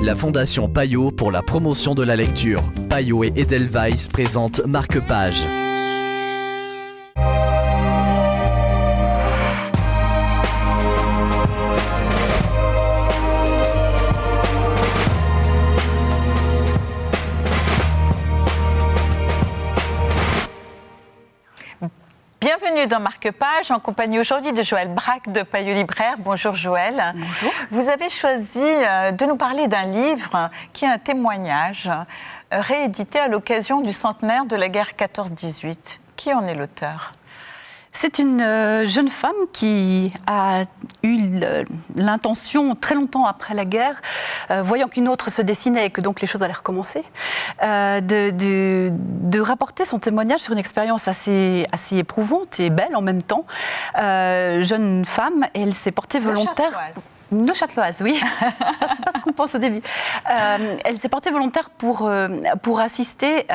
La Fondation Payot pour la promotion de la lecture. Payot et Edelweiss présentent Marque-Page. Bienvenue dans Marque-Page, en compagnie aujourd'hui de Joëlle Braque de Payot Libraire. Bonjour Joëlle. Bonjour. Vous avez choisi de nous parler d'un livre qui est un témoignage réédité à l'occasion du centenaire de la guerre 14-18. Qui en est l'auteur ? C'est une jeune femme qui a eu l'intention, très longtemps après la guerre, voyant qu'une autre se dessinait et que donc les choses allaient recommencer, de rapporter son témoignage sur une expérience assez éprouvante et belle en même temps. Jeune femme, elle s'est portée volontaire... Neuchâteloise, oui. C'est pas ce qu'on pense au début. Elle s'est portée volontaire pour assister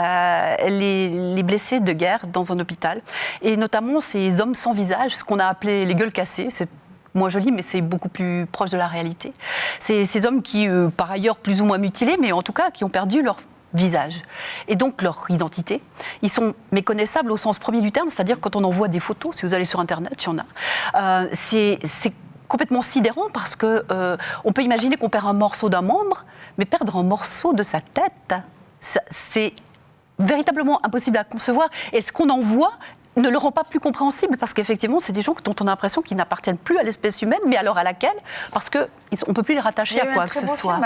les blessés de guerre dans un hôpital. Et notamment ces hommes sans visage, ce qu'on a appelé les gueules cassées. C'est moins joli, mais c'est beaucoup plus proche de la réalité. C'est ces hommes qui, par ailleurs, plus ou moins mutilés, mais en tout cas, qui ont perdu leur visage et donc leur identité. Ils sont méconnaissables au sens premier du terme, c'est-à-dire quand on en voit des photos, si vous allez sur Internet, il y en a. C'est complètement sidérant parce que on peut imaginer qu'on perd un morceau d'un membre, mais perdre un morceau de sa tête, c'est véritablement impossible à concevoir. Et ce qu'on en voit ne le rend pas plus compréhensible parce qu'effectivement, c'est des gens dont on a l'impression qu'ils n'appartiennent plus à l'espèce humaine, mais alors à laquelle ? Parce qu'on ne peut plus les rattacher à quoi que ce soit.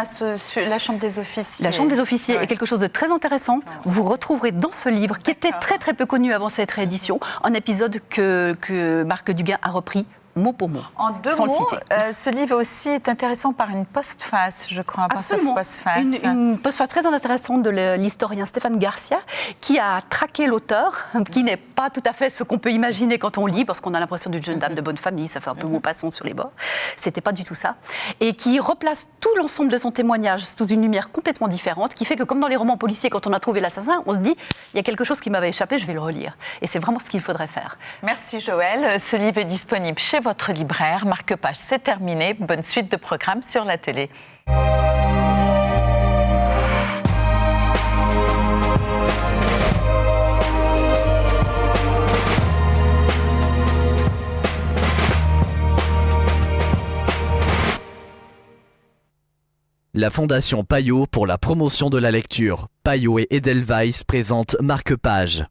La Chambre des officiers. La Chambre des officiers est quelque chose de très intéressant. Vous retrouverez dans ce livre, qui était très très peu connu avant cette réédition, un épisode que Marc Duguin a repris mot pour mot. En deux mots, ce livre aussi est intéressant par une postface, je crois. Absolument. Une postface très intéressante de l'historien Stéphane Garcia, qui a traqué l'auteur, qui n'est pas tout à fait ce qu'on peut imaginer quand on lit, parce qu'on a l'impression d'une jeune dame de bonne famille, ça fait un peu Maupassant sur les bords. C'était pas du tout ça. Et qui replace tout l'ensemble de son témoignage sous une lumière complètement différente, qui fait que, comme dans les romans policiers, quand on a trouvé l'assassin, on se dit, il y a quelque chose qui m'avait échappé, je vais le relire. Et c'est vraiment ce qu'il faudrait faire. Merci Joëlle. Ce livre est disponible chez votre libraire. Marque-Page, c'est terminé. Bonne suite de programmes sur la télé. La Fondation Payot pour la promotion de la lecture. Payot et Edelweiss présentent Marque-Page.